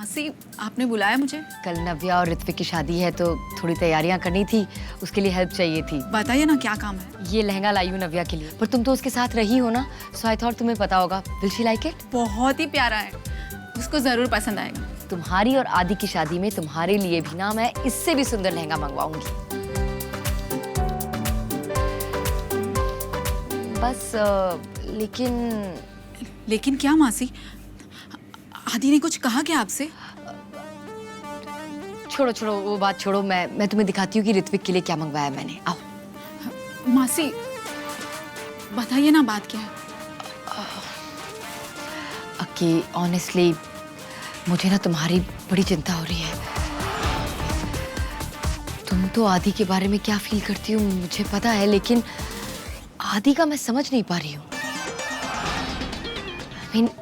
मासी, आपने बुलाया मुझे? कल नव्या और ऋत्विक की शादी है तो थोड़ी तैयारियां करनी थी, उसके लिए हेल्प चाहिए थी। बताइए ना क्या काम है? ये लहंगा लाई हूँ नव्या के लिए, पर तुम तो उसके साथ रही हो ना, सो आई थॉट तुम्हें पता होगा। Will she like it? बहुत ही प्यारा है, उसको जरूर पसंद आएगा। तुम्हारी और आदि की शादी में तुम्हारे लिए भी ना मैं इससे भी सुंदर लहंगा मंगवाऊंगी। बस लेकिन क्या मासी? आदि ने कुछ कहा क्या आपसे? छोड़ो छोड़ो वो बात छोड़ो, मैं तुम्हें दिखाती हूँ कि ऋत्विक के लिए क्या मंगवाया मैंने। आओ। मासी, बताइए ना बात क्या है? अक्की, ऑनेस्टली मुझे ना तुम्हारी बड़ी चिंता हो रही है। तुम तो आदि के बारे में क्या फील करती हो मुझे पता है, लेकिन आदि का मैं समझ नहीं पा रही हूँ।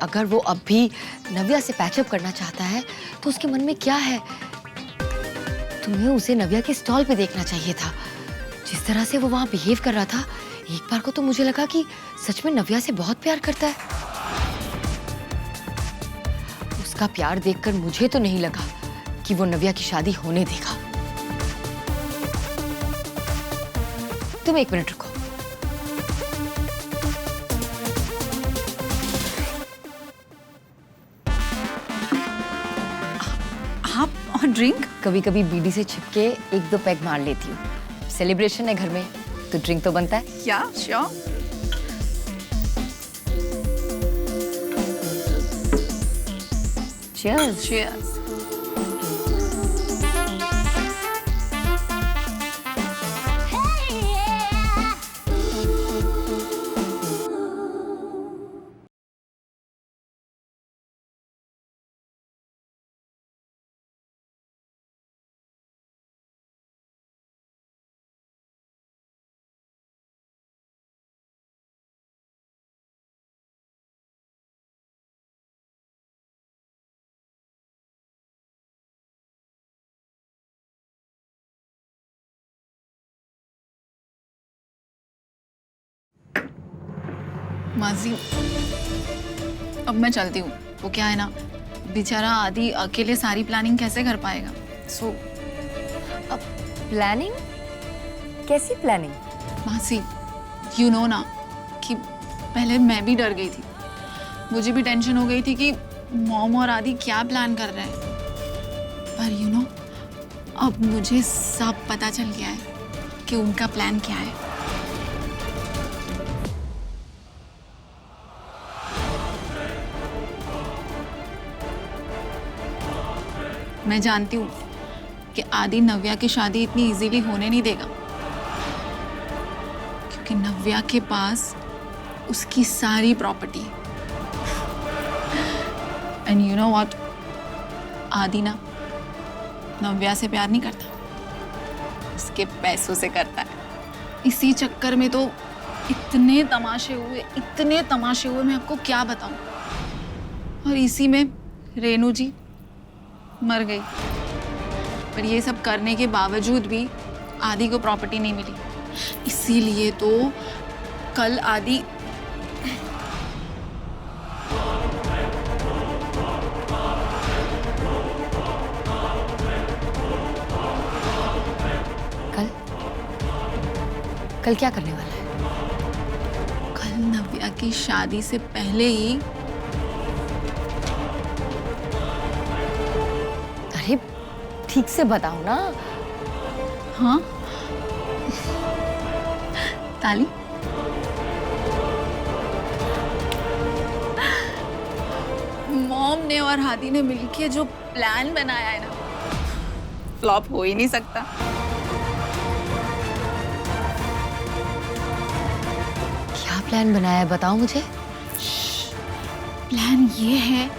अगर वो अब भी नव्या से पैचअप करना चाहता है तो उसके मन में क्या है? तुम्हें उसे नव्या के स्टॉल पे देखना चाहिए था। जिस तरह से वो वहां बिहेव कर रहा था, एक बार को तो मुझे लगा कि सच में नव्या से बहुत प्यार करता है। उसका प्यार देखकर मुझे तो नहीं लगा कि वो नव्या की शादी होने देगा। तुम एक मिनट रुको। आप और ड्रिंक? कभी कभी बीड़ी से छिपके एक दो पैग मार लेती हूँ। सेलिब्रेशन है घर में तो ड्रिंक तो बनता है। या श्योर। चीयर्स। चीयर्स। माजी, अब मैं चलती हूँ। वो क्या है ना, बेचारा आदि अकेले सारी प्लानिंग कैसे कर पाएगा? सो अब प्लानिंग? कैसी प्लानिंग? मासी, यू नो ना कि पहले मैं भी डर गई थी। मुझे भी टेंशन हो गई थी कि मॉम और आदि क्या प्लान कर रहे हैं। पर यू नो, अब मुझे सब पता चल गया है कि उनका प्लान क्या है। मैं जानती हूँ कि आदि नव्या की शादी इतनी इजीली होने नहीं देगा, क्योंकि नव्या के पास उसकी सारी प्रॉपर्टी है। एंड यू नो व्हाट, आदि ना नव्या से प्यार नहीं करता, उसके पैसों से करता है। इसी चक्कर में तो इतने तमाशे हुए, मैं आपको क्या बताऊं। और इसी में रेनू जी मर गई। पर ये सब करने के बावजूद भी आदि को प्रॉपर्टी नहीं मिली। इसीलिए तो कल आदि कल क्या करने वाला है? कल नव्या की शादी से पहले ही। अरे ठीक से बताओ ना। हाँ, ताली। मॉम ने और हादी ने मिलके जो प्लान बनाया है ना, फ्लॉप हो ही नहीं सकता। क्या प्लान बनाया है बताओ मुझे। प्लान ये है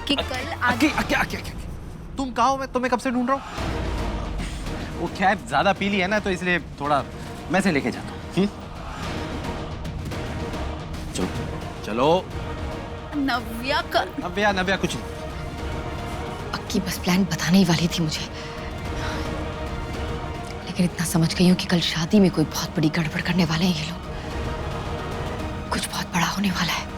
कि कल आदि। तुम कहाँ हो? मैं तुम्हें कब से ढूंढ रहा हूँ। वो क्या है, ज्यादा पी ली है ना, तो इसलिए थोड़ा मैं से लेके जाता हूँ। चलो चलो। नव्या का। नव्या कुछ नहीं। अक्की बस प्लान बताने ही वाली थी मुझे, लेकिन इतना समझ गई हूँ कि कल शादी में कोई बहुत बड़ी गड़बड़ करने वाले हैं ये लोग। कुछ बहुत बड़ा होने वाला है।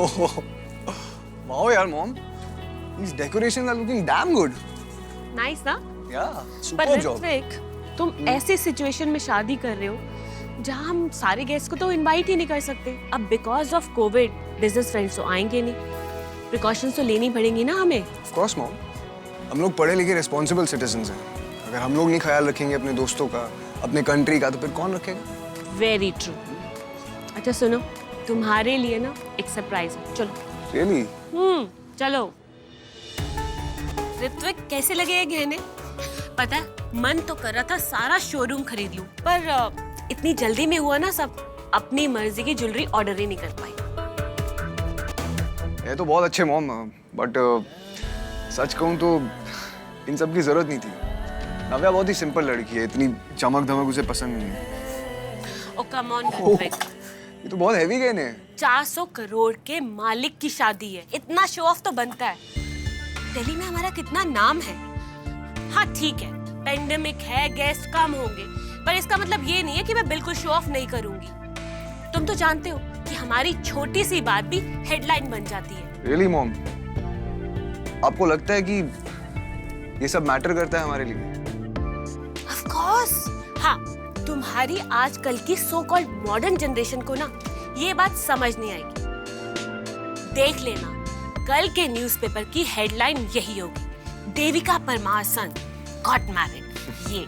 Wow, yaar, mom. These decorations are looking damn good. Nice ना? Yeah, पर superb job. ऋत्विक, तुम ऐसे सिचुएशन में शादी कर रहे हो जहां हम सारे गेस्ट को तो इनवाइट ही नहीं कर सकते। अब because of Covid business friends तो आएंगे नहीं, प्रिकॉशंस तो लेनी पड़ेंगी ना हमें। Of course, mom. हम लोग पढ़े लिखे रिस्पॉन्सिबल सिटीजंस हैं। अगर हम लोग नहीं ख्याल रखेंगे अपने दोस्तों का, अपने कंट्री का, तो फिर कौन रखेगा? Very true. अच्छा सुनो, तुम्हारे लिए ना एक सरप्राइज है, चलो। Really? चलो। ऋत्विक, कैसे लगे ये गहने? पता है, मन तो कर रहा था सारा शोरूम खरीद लूं, पर इतनी जल्दी में हुआ ना सब, अपनी मर्जी की ज्वेलरी ऑर्डर ही नहीं कर पाई। ये तो बहुत अच्छे मॉम, बट सच कहूँ तो इन सब की जरूरत नहीं थी। नव्या बहुत ही सिंपल लड़की है, इतनी चमक धमक उसे पसंद नहीं है। ओ कम ऑन ऋत्विक, ये तो बहुत हैवी गहने हैं। 400 करोड़ के मालिक की शादी है, इतना शो ऑफ तो बनता है। दिल्ली में हमारा कितना नाम है। हाँ ठीक है, पेंडेमिक है, गेस्ट कम होंगे, पर इसका मतलब ये नहीं है कि मैं बिल्कुल शो ऑफ नहीं करूंगी। तुम तो जानते हो कि हमारी छोटी सी बात भी हेडलाइन बन जाती है। Really, mom? आपको लगता है कि ये सब मैटर करता है हमारे लिए? Of course, हाँ, तुम्हारी आजकल की सो कॉल्ड मॉडर्न जनरेशन को ना ये बात समझ नहीं आएगी। देख लेना, कल के न्यूज़पेपर की हेडलाइन यही होगी, Devika Parmar son got married. ये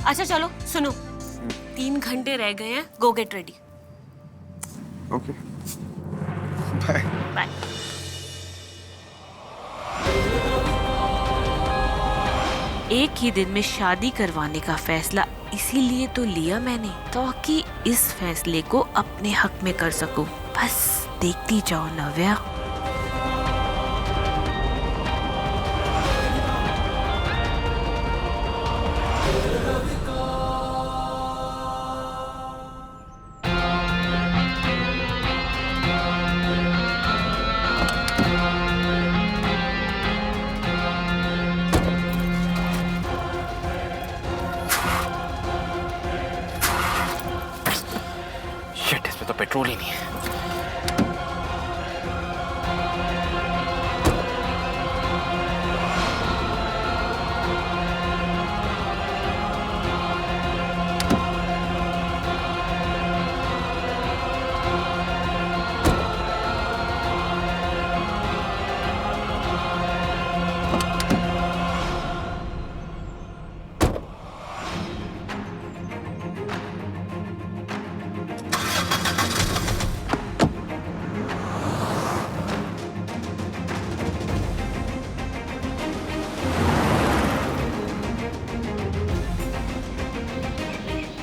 अच्छा चलो सुनो, 3 घंटे रह गए हैं, go get ready. Okay, bye. Bye. एक ही दिन में शादी करवाने का फैसला इसीलिए तो लिया मैंने, ताकि इस फैसले को अपने हक में कर सकूं। बस देखती जाओ नव्या। शिट, इसमें तो पेट्रोल ही नहीं है।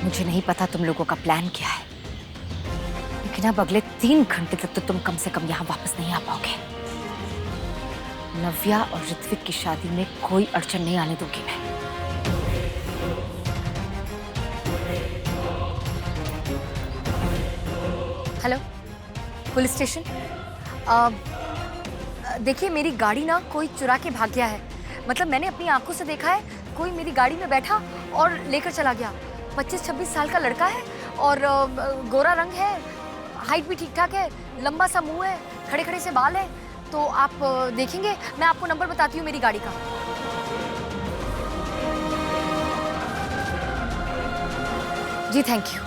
मुझे नहीं पता तुम लोगों का प्लान क्या है, लेकिन अब अगले 3 घंटे तक तो तुम कम से कम यहाँ वापस नहीं आ पाओगे। नव्या और ऋत्विक की शादी में कोई अड़चन नहीं आने दूंगी मैं। Hello, police station. देखिए, मेरी गाड़ी ना कोई चुरा के भाग गया है। मतलब मैंने अपनी आंखों से देखा है, कोई मेरी गाड़ी में बैठा और लेकर चला गया। 25-26 साल का लड़का है और गोरा रंग है, हाइट भी ठीक ठाक है, लंबा सा मुंह है, खड़े खड़े से बाल है। तो आप देखेंगे, मैं आपको नंबर बताती हूँ मेरी गाड़ी का। जी थैंक यू।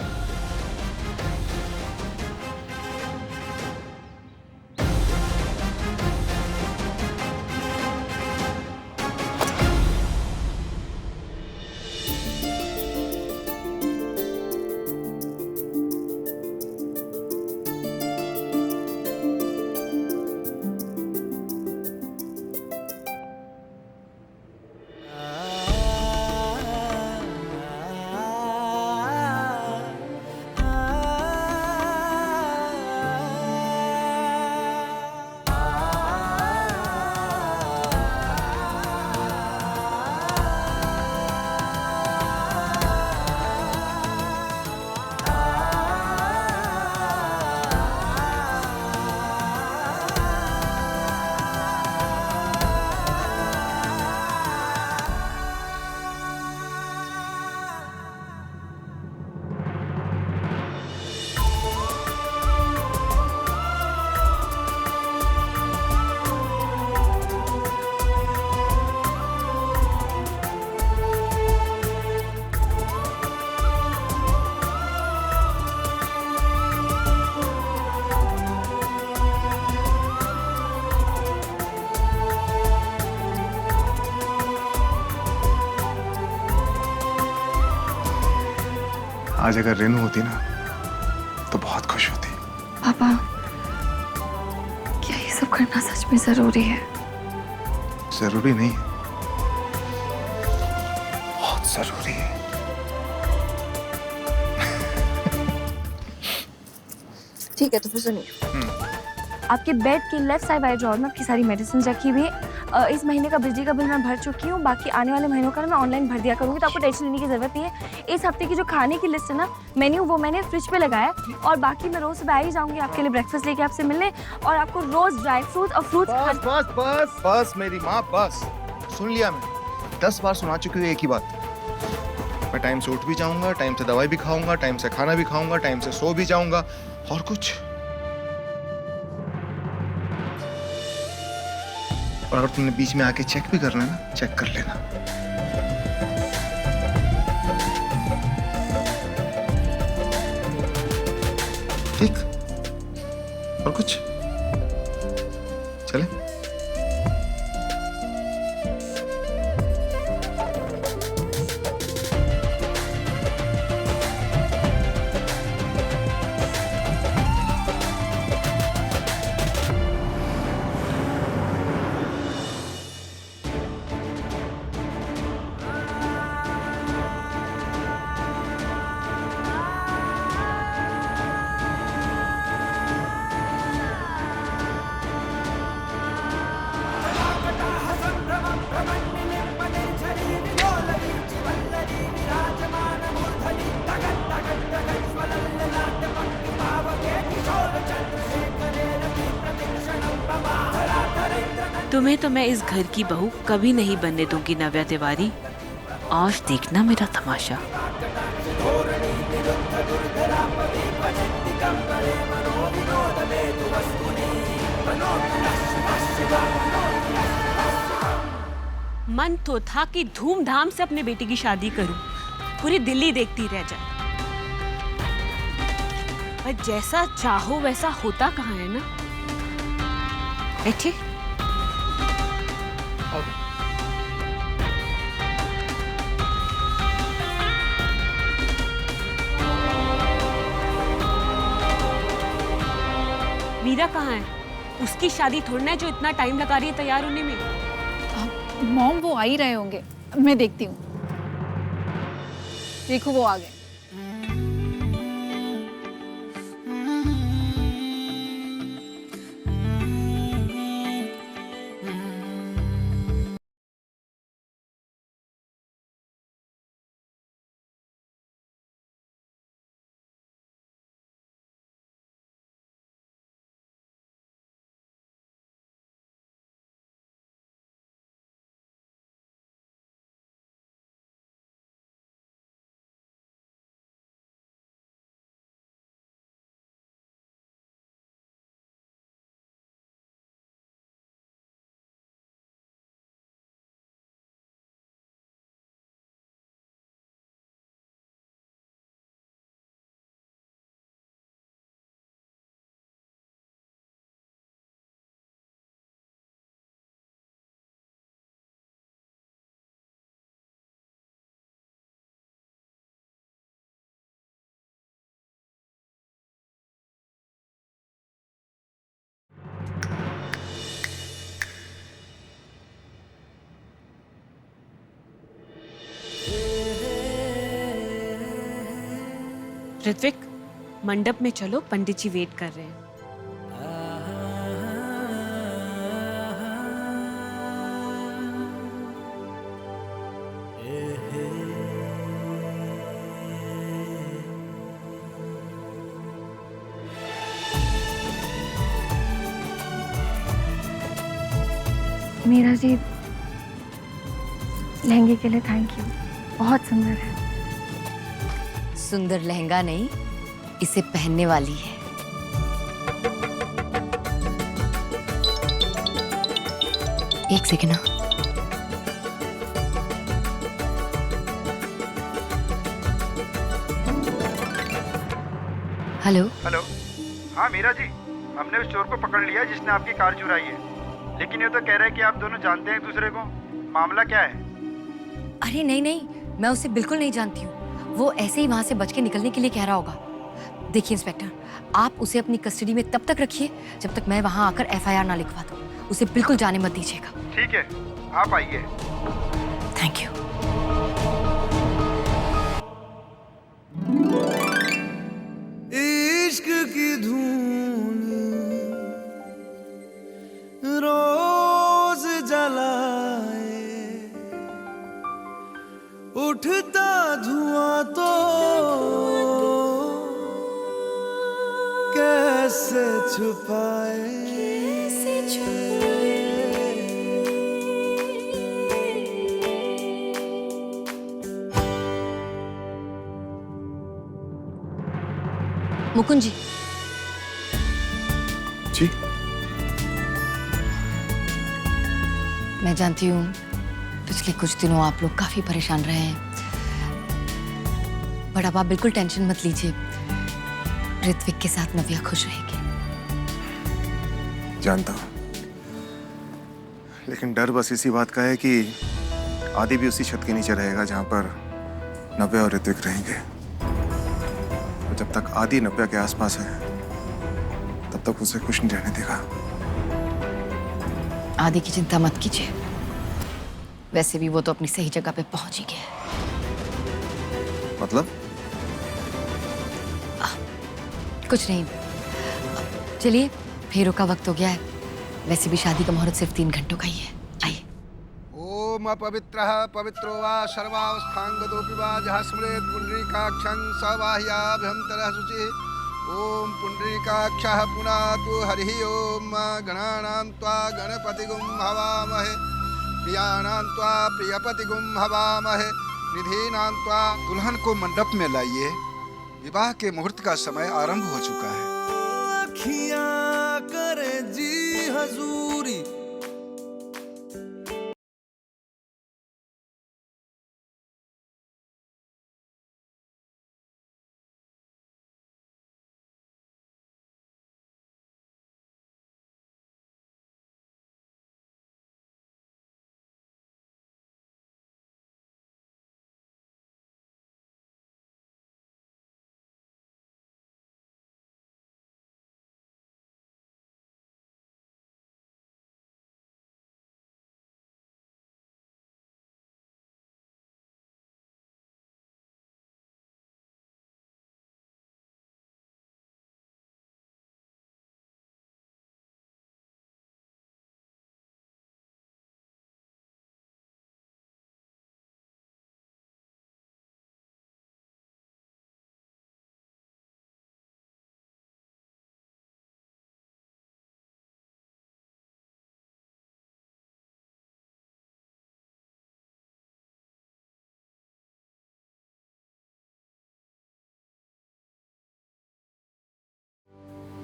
आज अगर रेनू होती ना तो बहुत खुश होती। पापा, क्या ये सब करना सच में जरूरी है? जरूरी नहीं है, बहुत जरूरी है। ठीक है, तो फिर सुनिए। आपके बेड के लेफ्ट साइड वाले ड्रॉअर में आपकी सारी मेडिसिन रखी हुई है। इस महीने का बिजली का बिल मैं भर चुकी हूँ, बाकी आने वाले महीनों का ना मैं ऑनलाइन भर दिया करूँगी, तो आपको टेंशन लेने की जरूरत नहीं है। इस हफ्ते की जो खाने की लिस्ट है ना, मेन्यू, वो मैंने फ्रिज पे लगाया है। और बाकी मैं रोज सुबह आ ही जाऊँगी आपके लिए ब्रेकफास्ट लेके आपसे मिलने, और आपको रोज ड्राई फ्रूट्स और फ्रूट्स। बस बस बस बस मेरी माँ, बस सुन लिया। मैं 10 बार सुना चुकी हूँ एक ही बात। मैं टाइम से उठ भी जाऊंगा, टाइम से दवाई भी खाऊंगा, टाइम से खाना भी खाऊंगा, टाइम से सो भी जाऊंगा, और कुछ। और अगर तुमने बीच में आके चेक भी करना है ना, चेक कर लेना। ठीक? और कुछ? चले? तुम्हें तो मैं इस घर की बहू कभी नहीं बनने दूंगी नव्या तिवारी। आज देखना मेरा तमाशा। मन तो था कि धूमधाम से अपने बेटी की शादी करूं, पूरी दिल्ली देखती रह जाए, पर जैसा चाहो वैसा होता कहाँ है ना। बैठे। मीरा कहाँ है? उसकी शादी थोड़ी ना है जो इतना टाइम लगा रही है तैयार होने में। मॉम, वो आ ही रहे होंगे, मैं देखती हूँ। देखो, वो आ गए। ऋत्विक, मंडप में चलो, पंडित जी वेट कर रहे हैं। मीरा जी, लहंगे के लिए थैंक यू, बहुत सुंदर है। सुंदर लहंगा नहीं, इसे पहनने वाली है। एक सेकेंड ना। हेलो। हेलो, हाँ मीरा जी, हमने उस चोर को पकड़ लिया जिसने आपकी कार चुराई है, लेकिन ये तो कह रहा है कि आप दोनों जानते हैं एक दूसरे को। मामला क्या है? अरे नहीं नहीं, मैं उसे बिल्कुल नहीं जानती हूँ। वो ऐसे ही वहां से बच के निकलने के लिए कह रहा होगा। देखिए इंस्पेक्टर, आप उसे अपनी कस्टडी में तब तक रखिए जब तक मैं वहां आकर एफआईआर ना लिखवा दूं। उसे बिल्कुल जाने मत दीजिएगा। ठीक है, आप आइए। Thank you. इश्क की धून रोज जलाए, उठता धुआं तो कैसे छुपाए। मुकुंद जी, जी मैं जानती हूँ पिछले कुछ दिनों आप लोग काफी परेशान रहे हैं, बट अब आप बिल्कुल टेंशन मत लीजिए। ऋत्विक के साथ नव्या खुश रहेगी। जानता हूँ, लेकिन डर बस इसी बात का है कि आदि भी उसी छत के नीचे रहेगा जहां पर नव्या और ऋत्विक रहेंगे। और जब तक आदि नव्या के आसपास है तब तक उसे कुछ नहीं रहने देगा। आदि की चिंता मत कीजिए, वैसे भी वो तो अपनी सही जगह पे पहुंच ही गया है। मतलब? कुछ नहीं, चलिए फेरों का वक्त हो गया है। वैसे भी शादी का मुहूर्त सिर्फ 3 घंटों का ही है। आइए। ओम अपवित्रः पवित्रो वा सर्वावस्थांगतोऽपि वा जः स्मरेत् पुंडरीकाक्षं स बाह्याभ्यन्तरः शुचिः। ओम पुंडरीकाक्षः पुनातु हरिः ओम गणानां त्वा गणपतिगुं हवामहे प्रियाणां त्वा प्रियपतिगुं हवामहे निधीनां त्वा। दुल्हन को मंडप में लाइए, विवाह के मुहूर्त का समय आरंभ हो चुका है। अखियां करे जी हजूरी,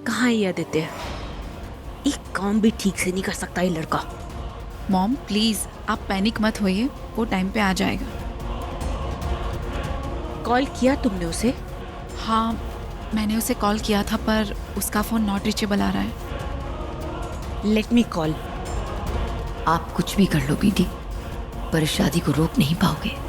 कहाँ है ये आदित्य? एक काम भी ठीक से नहीं कर सकता ये लड़का। मॉम प्लीज आप पैनिक मत होइए, वो टाइम पे आ जाएगा। कॉल किया तुमने उसे? हाँ मैंने उसे कॉल किया था पर उसका फोन नॉट रीचेबल आ रहा है। Let me call. आप कुछ भी कर लो बीडी, पर इस शादी को रोक नहीं पाओगे।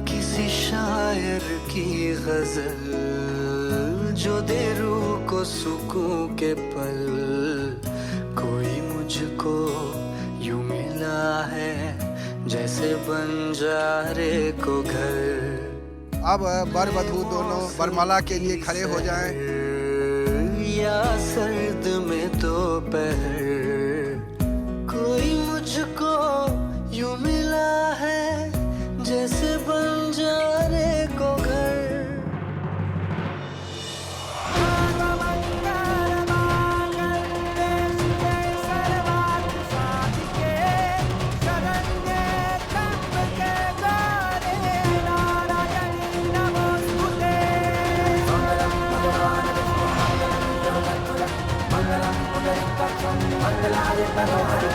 किसी शायर की गजल जो दे रूह को सुकून के पल, कोई मुझको यूं मिला है जैसे बंजारे को घर। अब वर वधू दोनों वरमाला के लिए खड़े हो जाएं। या सर्द में दोपहर, कोई मुझको यूं मिला है जैसे बंजारे को घर। मंगलम